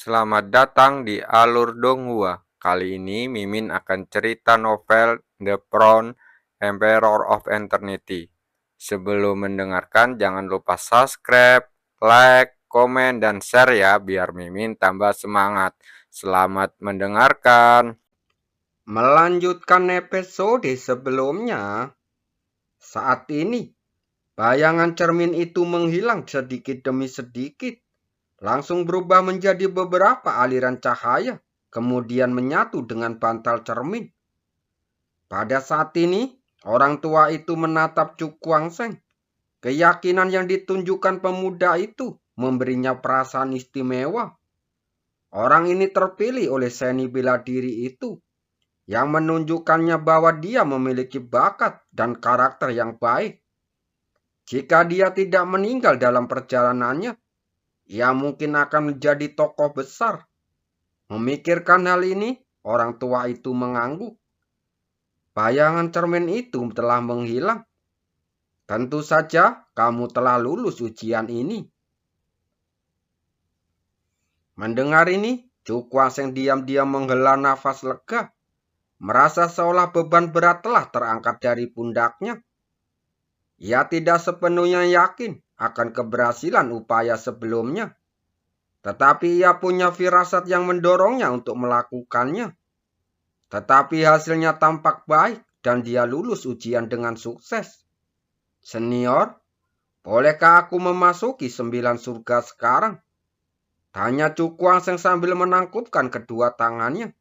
Selamat datang di Alur Donghua. Kali ini Mimin akan cerita novel The Crown, Emperor of Eternity. Sebelum mendengarkan, jangan lupa subscribe, like, komen, dan share ya, biar Mimin tambah semangat. Selamat mendengarkan. Melanjutkan episode sebelumnya, saat ini bayangan cermin itu menghilang sedikit demi sedikit, langsung berubah menjadi beberapa aliran cahaya, kemudian menyatu dengan bantal cermin. Pada saat ini, orang tua itu menatap Chu Kuang-seng. Keyakinan yang ditunjukkan pemuda itu memberinya perasaan istimewa. Orang ini terpilih oleh seni bela diri itu yang menunjukkannya bahwa dia memiliki bakat dan karakter yang baik. Jika dia tidak meninggal dalam perjalanannya, ia mungkin akan menjadi tokoh besar. Memikirkan hal ini, orang tua itu mengangguk. Bayangan cermin itu telah menghilang. Tentu saja kamu telah lulus ujian ini. Mendengar ini, Chu Kuang-seng diam-diam menghela nafas lega, merasa seolah beban berat telah terangkat dari pundaknya. Ia tidak sepenuhnya yakin akan keberhasilan upaya sebelumnya, tetapi ia punya firasat yang mendorongnya untuk melakukannya. Tetapi hasilnya tampak baik dan dia lulus ujian dengan sukses. Senior, bolehkah aku memasuki 9 surga sekarang? Tanya Chu Kuang-seng sambil menangkupkan kedua tangannya.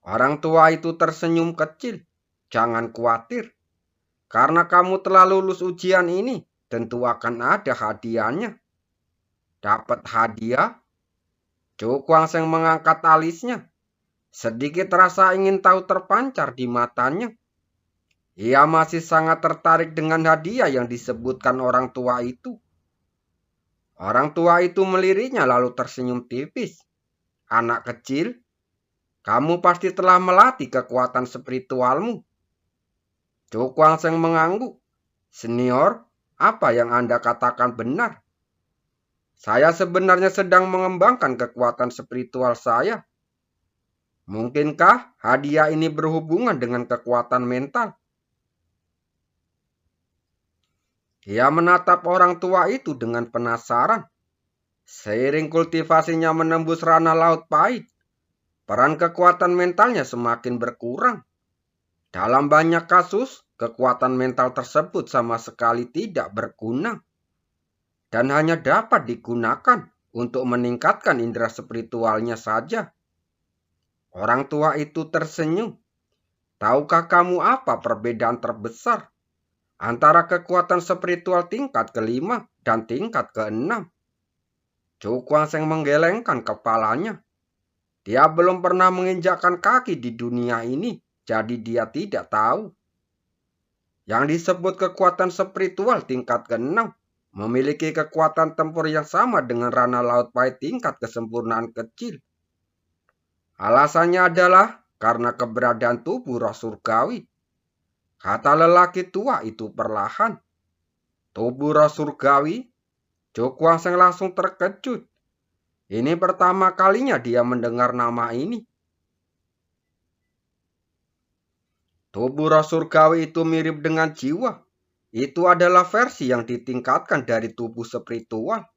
Orang tua itu tersenyum kecil. Jangan khawatir. Karena kamu telah lulus ujian ini, tentu akan ada hadiahnya. Dapat hadiah? Chu Kuang-seng mengangkat alisnya. Sedikit rasa ingin tahu terpancar di matanya. Ia masih sangat tertarik dengan hadiah yang disebutkan orang tua itu. Orang tua itu meliriknya lalu tersenyum tipis. Anak kecil, kamu pasti telah melatih kekuatan spiritualmu. Chu Kuang-seng mengangguk. Senior, apa yang Anda katakan benar? Saya sebenarnya sedang mengembangkan kekuatan spiritual saya. Mungkinkah hadiah ini berhubungan dengan kekuatan mental? Ia menatap orang tua itu dengan penasaran. Seiring kultivasinya menembus ranah laut pahit, peran kekuatan mentalnya semakin berkurang. Dalam banyak kasus, kekuatan mental tersebut sama sekali tidak berguna dan hanya dapat digunakan untuk meningkatkan indera spiritualnya saja. Orang tua itu tersenyum. Tahukah kamu apa perbedaan terbesar antara kekuatan spiritual tingkat kelima dan tingkat keenam? Chu Kuang-seng menggelengkan kepalanya. Dia belum pernah menginjakkan kaki di dunia ini, jadi dia tidak tahu. Yang disebut kekuatan spiritual tingkat keenam memiliki kekuatan tempur yang sama dengan ranah laut pahit tingkat kesempurnaan kecil. Alasannya adalah karena keberadaan tubuh roh surgawi. Kata lelaki tua itu perlahan. Tubuh roh surgawi? Chu Kuang-seng langsung terkejut. Ini pertama kalinya dia mendengar nama ini. Tubuh roh surgawi itu mirip dengan jiwa. Itu adalah versi yang ditingkatkan dari tubuh spiritual.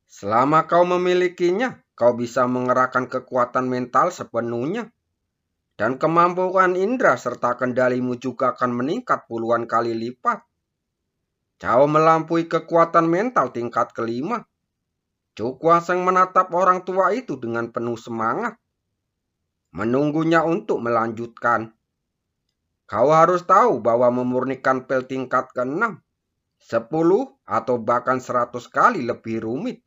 Selama kau memilikinya, kau bisa mengerahkan kekuatan mental sepenuhnya. Dan kemampuan indera serta kendalimu juga akan meningkat puluhan kali lipat. Jauh melampaui kekuatan mental tingkat kelima. Chu Kuang-seng menatap orang tua itu dengan penuh semangat. Menunggunya untuk melanjutkan. Kau harus tahu bahwa memurnikan pel tingkat ke-6, 10 atau bahkan 100 kali lebih rumit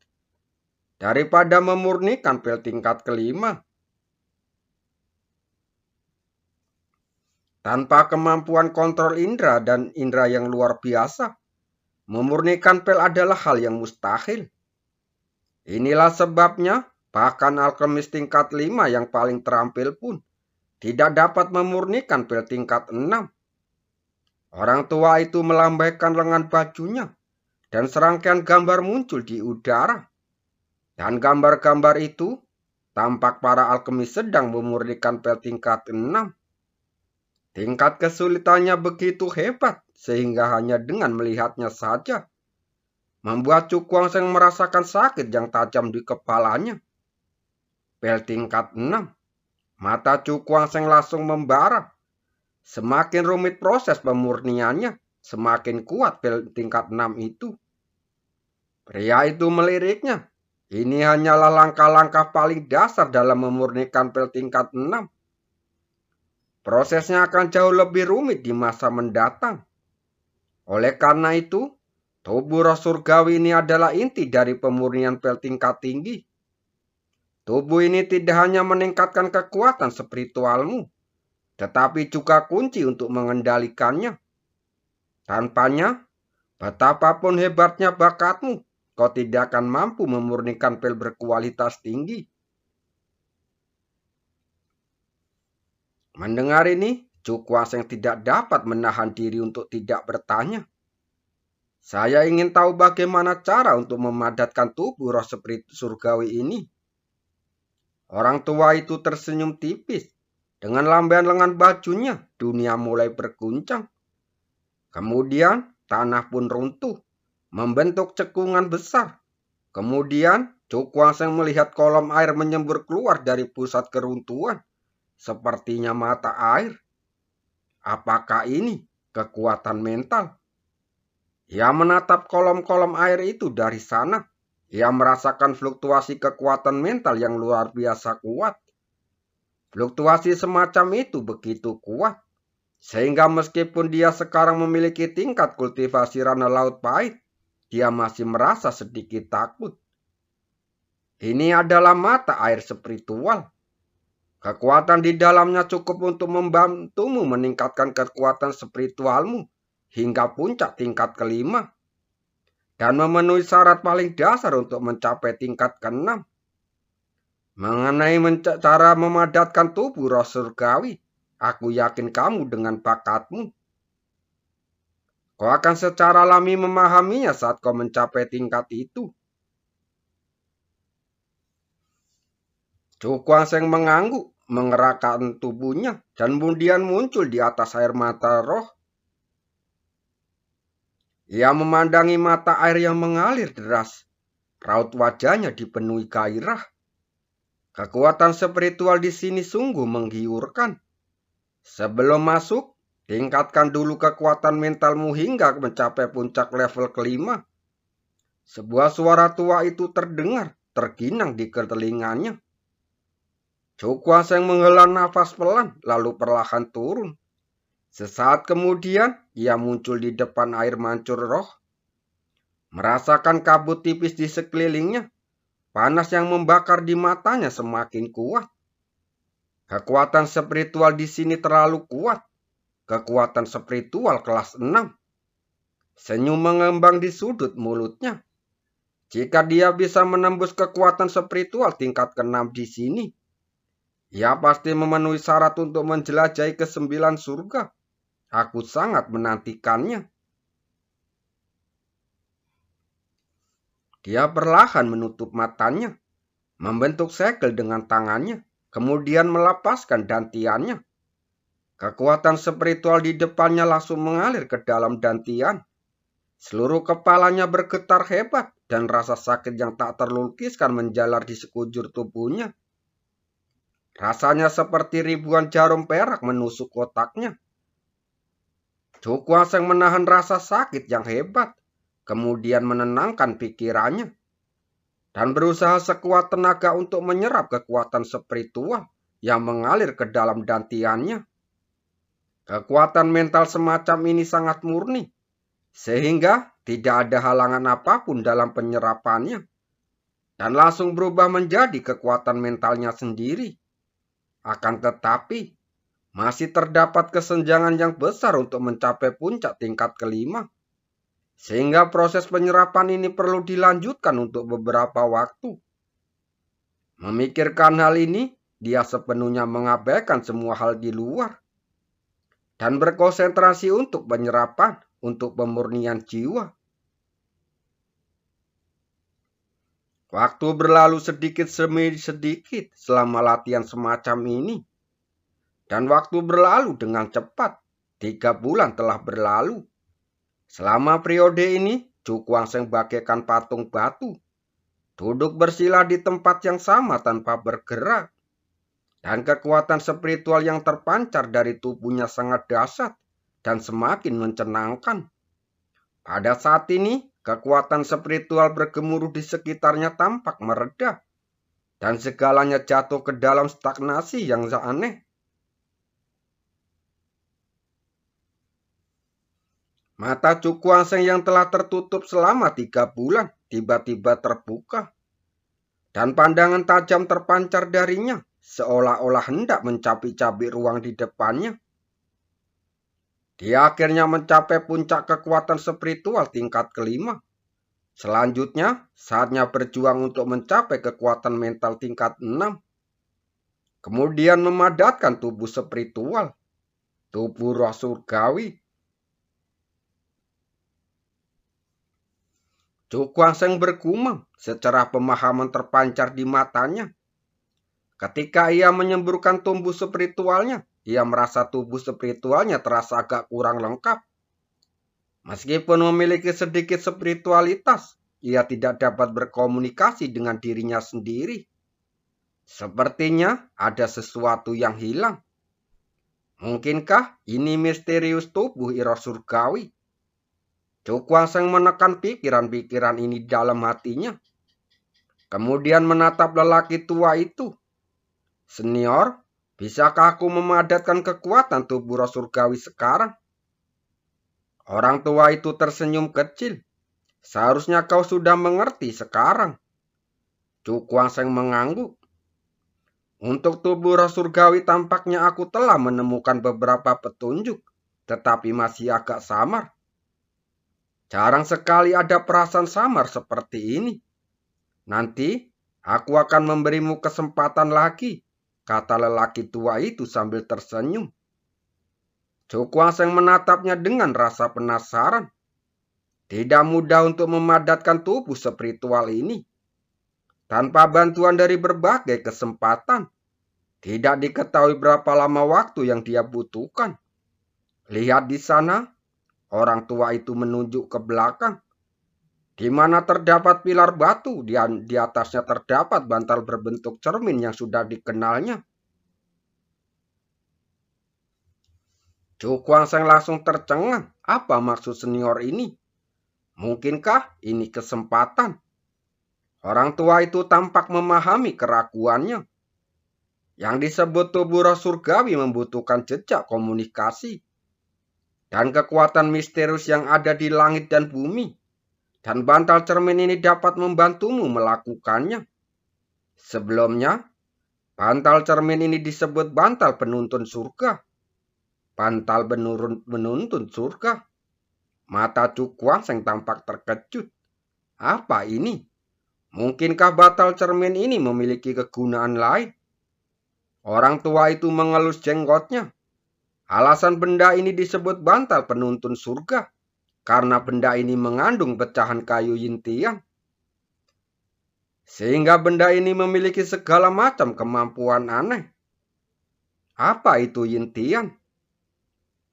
daripada memurnikan pel tingkat kelima. Tanpa kemampuan kontrol indera dan indera yang luar biasa, memurnikan pel adalah hal yang mustahil. Inilah sebabnya bahkan alkemis tingkat 5 yang paling terampil pun tidak dapat memurnikan pel tingkat 6. Orang tua itu melambaikan lengan bajunya dan serangkaian gambar muncul di udara. Dan gambar-gambar itu tampak para alkemis sedang memurnikan pel tingkat 6. Tingkat kesulitannya begitu hebat sehingga hanya dengan melihatnya saja membuat Cukuang Seng merasakan sakit yang tajam di kepalanya. Pel tingkat 6. Mata Cukuang Seng langsung membara. Semakin rumit proses pemurniannya, semakin kuat pel tingkat 6 itu. Pria itu meliriknya. Ini hanyalah langkah-langkah paling dasar dalam memurnikan pel tingkat 6. Prosesnya akan jauh lebih rumit di masa mendatang. Oleh karena itu, tubuh roh surgawi ini adalah inti dari pemurnian pel tingkat tinggi. Tubuh ini tidak hanya meningkatkan kekuatan spiritualmu, tetapi juga kunci untuk mengendalikannya. Tanpanya, betapapun hebatnya bakatmu, kau tidak akan mampu memurnikan pel berkualitas tinggi. Mendengar ini, Cukuang Seng tidak dapat menahan diri untuk tidak bertanya. Saya ingin tahu bagaimana cara untuk memadatkan tubuh roh spiritual surgawi ini. Orang tua itu tersenyum tipis. Dengan lambaian lengan bajunya, dunia mulai berguncang. Kemudian, tanah pun runtuh, membentuk cekungan besar. Kemudian, Cukuang Seng melihat kolom air menyembur keluar dari pusat keruntuhan. Sepertinya mata air. Apakah ini kekuatan mental? Ia menatap kolom-kolom air itu dari sana. Ia merasakan fluktuasi kekuatan mental yang luar biasa kuat. Fluktuasi semacam itu begitu kuat, sehingga meskipun dia sekarang memiliki tingkat kultivasi ranah laut pahit, dia masih merasa sedikit takut. Ini adalah mata air spiritual. Kekuatan di dalamnya cukup untuk membantumu meningkatkan kekuatan spiritualmu hingga puncak tingkat kelima dan memenuhi syarat paling dasar untuk mencapai tingkat keenam. Mengenai cara memadatkan tubuh roh surgawi, aku yakin kamu dengan bakatmu. Kau akan secara alami memahaminya saat kau mencapai tingkat itu. Cukuang Seng mengangguk, mengerahkan tubuhnya, dan kemudian muncul di atas air mata roh. Ia memandangi mata air yang mengalir deras. Raut wajahnya dipenuhi gairah. Kekuatan spiritual di sini sungguh menggiurkan. Sebelum masuk, tingkatkan dulu kekuatan mentalmu hingga mencapai puncak level kelima. Sebuah suara tua itu terdengar, terginang di telinganya. Cukuang Seng menghela nafas pelan, lalu perlahan turun. Sesaat kemudian, ia muncul di depan air mancur roh. Merasakan kabut tipis di sekelilingnya, panas yang membakar di matanya semakin kuat. Kekuatan spiritual di sini terlalu kuat. Kekuatan spiritual kelas 6. Senyum mengembang di sudut mulutnya. Jika dia bisa menembus kekuatan spiritual tingkat ke-6 di sini, ia pasti memenuhi syarat untuk menjelajahi ke-9 surga. Aku sangat menantikannya. Dia perlahan menutup matanya, membentuk segel dengan tangannya, kemudian melepaskan dantiannya. Kekuatan spiritual di depannya langsung mengalir ke dalam dantian. Seluruh kepalanya bergetar hebat dan rasa sakit yang tak terlukiskan menjalar di sekujur tubuhnya. Rasanya seperti ribuan jarum perak menusuk otaknya. Cukuang Seng menahan rasa sakit yang hebat, kemudian menenangkan pikirannya, dan berusaha sekuat tenaga untuk menyerap kekuatan spiritual yang mengalir ke dalam dantiannya. Kekuatan mental semacam ini sangat murni, sehingga tidak ada halangan apapun dalam penyerapannya, dan langsung berubah menjadi kekuatan mentalnya sendiri. Akan tetapi, masih terdapat kesenjangan yang besar untuk mencapai puncak tingkat kelima, sehingga proses penyerapan ini perlu dilanjutkan untuk beberapa waktu. Memikirkan hal ini, dia sepenuhnya mengabaikan semua hal di luar dan berkonsentrasi untuk penyerapan, untuk pemurnian jiwa. Waktu berlalu sedikit demi sedikit selama latihan semacam ini. Dan waktu berlalu dengan cepat. 3 bulan telah berlalu. Selama periode ini, Cukuang Seng bagaikan patung batu. Duduk bersila di tempat yang sama tanpa bergerak. Dan kekuatan spiritual yang terpancar dari tubuhnya sangat dahsyat dan semakin mencenangkan. Pada saat ini, kekuatan spiritual bergemuruh di sekitarnya tampak mereda. Dan segalanya jatuh ke dalam stagnasi yang aneh. Mata Cukuang Seng yang telah tertutup selama 3 bulan tiba-tiba terbuka. Dan pandangan tajam terpancar darinya, seolah-olah hendak mencabik-cabik ruang di depannya. Dia akhirnya mencapai puncak kekuatan spiritual tingkat kelima. Selanjutnya, saatnya berjuang untuk mencapai kekuatan mental tingkat 6. Kemudian memadatkan tubuh spiritual, tubuh roh surgawi. Cukuang Seng bergumam secara pemahaman terpancar di matanya. Ketika ia menyemburkan tubuh spiritualnya, ia merasa tubuh spiritualnya terasa agak kurang lengkap. Meskipun memiliki sedikit spiritualitas, ia tidak dapat berkomunikasi dengan dirinya sendiri. Sepertinya ada sesuatu yang hilang. Mungkinkah ini misterius tubuh roh surgawi? Cukuang Seng menekan pikiran-pikiran ini dalam hatinya. Kemudian menatap lelaki tua itu. Senior, bisakah aku memadatkan kekuatan tubuh roh surgawi sekarang? Orang tua itu tersenyum kecil. Seharusnya kau sudah mengerti sekarang. Cukuang Seng mengangguk. Untuk tubuh roh surgawi tampaknya aku telah menemukan beberapa petunjuk, tetapi masih agak samar. Jarang sekali ada perasaan samar seperti ini. Nanti aku akan memberimu kesempatan lagi, kata lelaki tua itu sambil tersenyum. Cukuang Seng menatapnya dengan rasa penasaran. Tidak mudah untuk memadatkan tubuh spiritual ini. Tanpa bantuan dari berbagai kesempatan, tidak diketahui berapa lama waktu yang dia butuhkan. Lihat di sana. Orang tua itu menunjuk ke belakang, di mana terdapat pilar batu, di atasnya terdapat bantal berbentuk cermin yang sudah dikenalnya. Cukuang Seng langsung tercengang, apa maksud senior ini? Mungkinkah ini kesempatan? Orang tua itu tampak memahami keraguannya. Yang disebut tubuh roh surgawi membutuhkan jejak komunikasi dan kekuatan misterius yang ada di langit dan bumi. Dan bantal cermin ini dapat membantumu melakukannya. Sebelumnya, bantal cermin ini disebut bantal penuntun surga. Bantal penuntun surga. Mata Cukuang Seng tampak terkejut. Apa ini? Mungkinkah bantal cermin ini memiliki kegunaan lain? Orang tua itu mengelus jenggotnya. Alasan benda ini disebut bantal penuntun surga, karena benda ini mengandung pecahan kayu yintian. Sehingga benda ini memiliki segala macam kemampuan aneh. Apa itu yintian?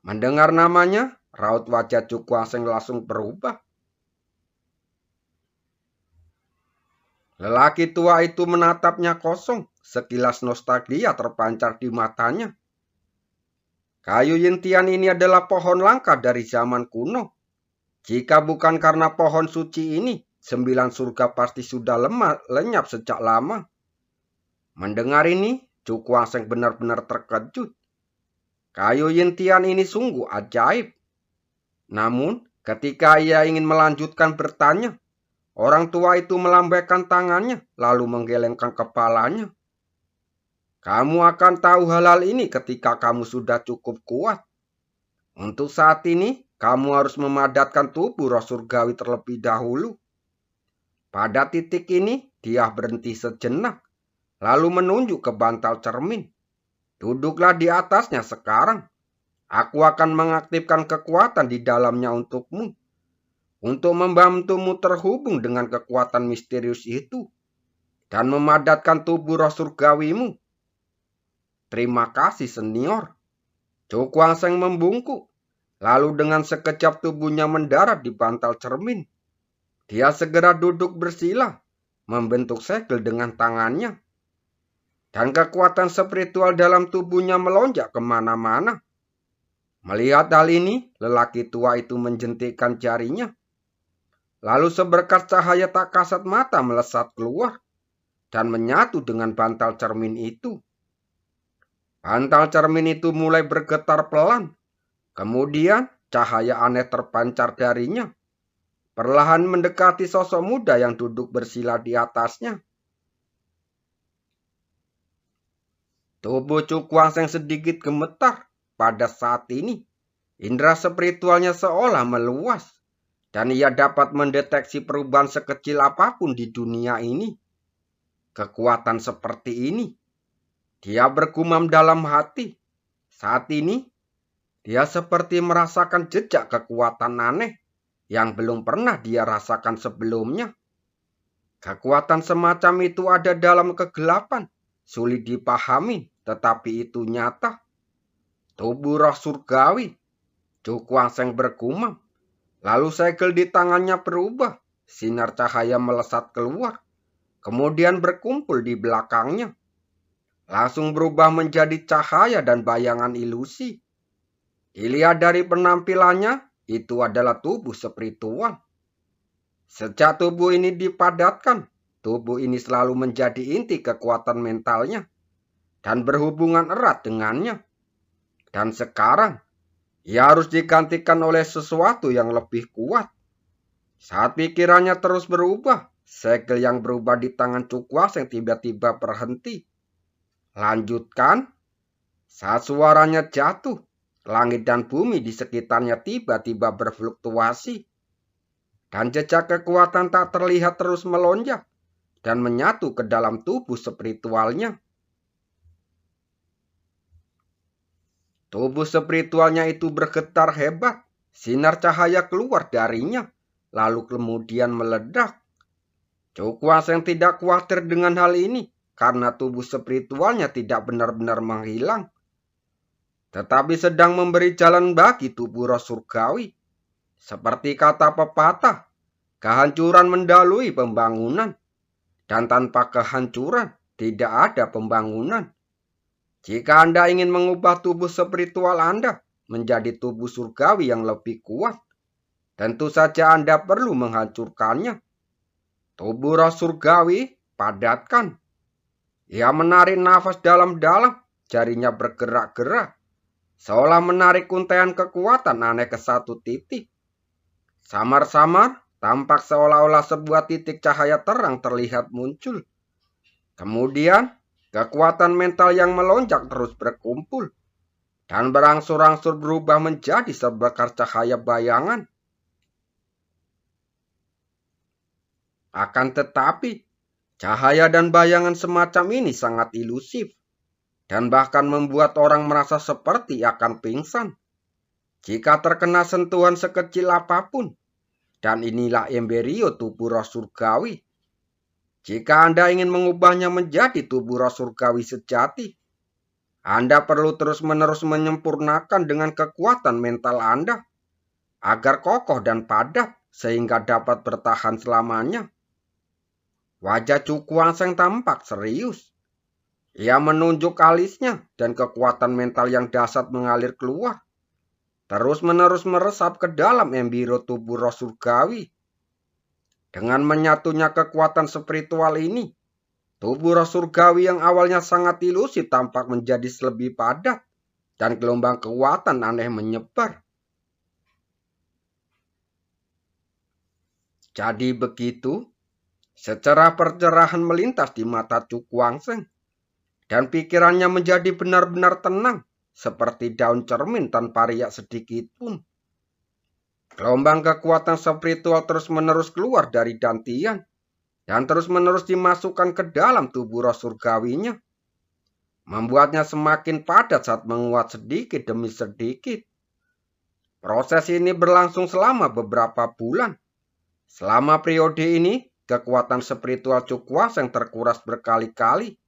Mendengar namanya, raut wajah Cukuang Seng langsung berubah. Lelaki tua itu menatapnya kosong, sekilas nostalgia terpancar di matanya. Kayu yintian ini adalah pohon langka dari zaman kuno. Jika bukan karena pohon suci ini, 9 surga pasti sudah lenyap sejak lama. Mendengar ini, Cukuang Seng benar-benar terkejut. Kayu yintian ini sungguh ajaib. Namun, ketika ia ingin melanjutkan bertanya, orang tua itu melambaikan tangannya, lalu menggelengkan kepalanya. Kamu akan tahu hal ini ketika kamu sudah cukup kuat. Untuk saat ini, kamu harus memadatkan tubuh roh surgawi terlebih dahulu. Pada titik ini, dia berhenti sejenak, lalu menunjuk ke bantal cermin. Duduklah di atasnya sekarang. Aku akan mengaktifkan kekuatan di dalamnya untukmu. Untuk membantumu terhubung dengan kekuatan misterius itu. dan memadatkan tubuh roh surgawimu. Terima kasih senior. Chu Kuang-seng membungkuk. Lalu dengan sekejap tubuhnya mendarat di bantal cermin. Dia segera duduk bersila, membentuk segel dengan tangannya. Dan kekuatan spiritual dalam tubuhnya melonjak kemana-mana. Melihat hal ini, lelaki tua itu menjentikkan jarinya. Lalu seberkas cahaya tak kasat mata melesat keluar dan menyatu dengan bantal cermin itu. Bantal cermin itu mulai bergetar pelan. Kemudian cahaya aneh terpancar darinya, perlahan mendekati sosok muda yang duduk bersila di atasnya. Tubuh Chu Kuang-seng sedikit gemetar. Pada saat ini, indera spiritualnya seolah meluas, dan ia dapat mendeteksi perubahan sekecil apapun di dunia ini. Kekuatan seperti ini, dia bergumam dalam hati. Saat ini, dia seperti merasakan jejak kekuatan aneh yang belum pernah dia rasakan sebelumnya. Kekuatan semacam itu ada dalam kegelapan, sulit dipahami, tetapi itu nyata. Tubuh roh surgawi, Chu Kuang-seng bergumam. Lalu segel di tangannya berubah, sinar cahaya melesat keluar, kemudian berkumpul di belakangnya. Langsung berubah menjadi cahaya dan bayangan ilusi. Dilihat dari penampilannya, itu adalah tubuh spiritual. Sejak tubuh ini dipadatkan, tubuh ini selalu menjadi inti kekuatan mentalnya dan berhubungan erat dengannya. Dan sekarang, ia harus digantikan oleh sesuatu yang lebih kuat. Saat pikirannya terus berubah, segel yang berubah di tangan Chu Kuang-seng tiba-tiba berhenti. Lanjutkan. Saat suaranya jatuh, langit dan bumi di sekitarnya tiba-tiba berfluktuasi. Dan jejak kekuatan tak terlihat terus melonjak dan menyatu ke dalam tubuh spiritualnya. Tubuh spiritualnya itu bergetar hebat. Sinar cahaya keluar darinya, lalu kemudian meledak. Chu Kuang-seng tidak khawatir dengan hal ini, karena tubuh spiritualnya tidak benar-benar menghilang, tetapi sedang memberi jalan bagi tubuh roh surgawi. Seperti kata pepatah, kehancuran mendahului pembangunan, dan tanpa kehancuran tidak ada pembangunan. Jika Anda ingin mengubah tubuh spiritual Anda menjadi tubuh surgawi yang lebih kuat, tentu saja Anda perlu menghancurkannya. Tubuh roh surgawi padatkan. Ia menarik nafas dalam-dalam, jarinya bergerak-gerak, seolah menarik untaian kekuatan aneh ke satu titik. Samar-samar, tampak seolah-olah sebuah titik cahaya terang terlihat muncul. Kemudian, kekuatan mental yang melonjak terus berkumpul dan berangsur-angsur berubah menjadi sebekar cahaya bayangan. Akan tetapi, cahaya dan bayangan semacam ini sangat ilusif dan bahkan membuat orang merasa seperti akan pingsan jika terkena sentuhan sekecil apapun. Dan inilah embrio tubuh roh surgawi. Jika Anda ingin mengubahnya menjadi tubuh roh surgawi sejati, Anda perlu terus-menerus menyempurnakan dengan kekuatan mental Anda agar kokoh dan padat sehingga dapat bertahan selamanya. Wajah Chu Kuang-seng tampak serius. Ia menunjuk alisnya dan kekuatan mental yang dahsyat mengalir keluar, terus-menerus meresap ke dalam embiro tubuh roh surgawi. Dengan menyatunya kekuatan spiritual ini, tubuh roh surgawi yang awalnya sangat ilusi tampak menjadi lebih padat dan gelombang kekuatan aneh menyebar. Jadi begitu, secerah pencerahan melintas di mata Chu Kuang-seng dan pikirannya menjadi benar-benar tenang seperti daun cermin tanpa riak sedikit pun. Gelombang kekuatan spiritual terus-menerus keluar dari dantian dan terus-menerus dimasukkan ke dalam tubuh roh surgawinya, membuatnya semakin padat saat menguat sedikit demi sedikit. Proses ini berlangsung selama beberapa bulan. Selama periode ini, kekuatan spiritual Cukwas yang terkuras berkali-kali.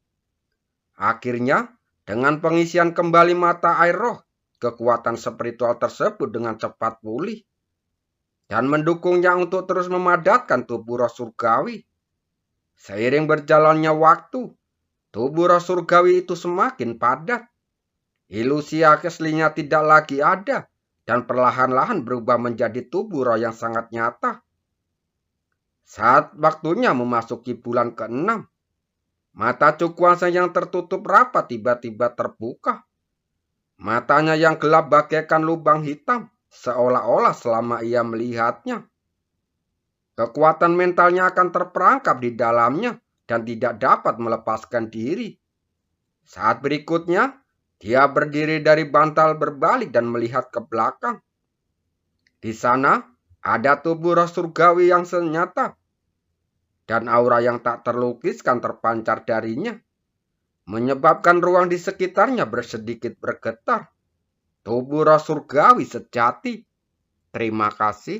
Akhirnya, dengan pengisian kembali mata air roh, kekuatan spiritual tersebut dengan cepat pulih dan mendukungnya untuk terus memadatkan tubuh roh surgawi. Seiring berjalannya waktu, tubuh roh surgawi itu semakin padat. Ilusi aslinya tidak lagi ada dan perlahan-lahan berubah menjadi tubuh roh yang sangat nyata. Saat waktunya memasuki bulan ke-6, mata Cukwasen yang tertutup rapat tiba-tiba terbuka. Matanya yang gelap bagaikan lubang hitam, seolah-olah selama ia melihatnya, kekuatan mentalnya akan terperangkap di dalamnya dan tidak dapat melepaskan diri. Saat berikutnya, dia berdiri dari bantal berbalik dan melihat ke belakang. Di sana, ada tubuh roh surgawi yang senyata, dan aura yang tak terlukiskan terpancar darinya, menyebabkan ruang di sekitarnya bersedikit bergetar. Tubuh roh surgawi sejati. Terima kasih.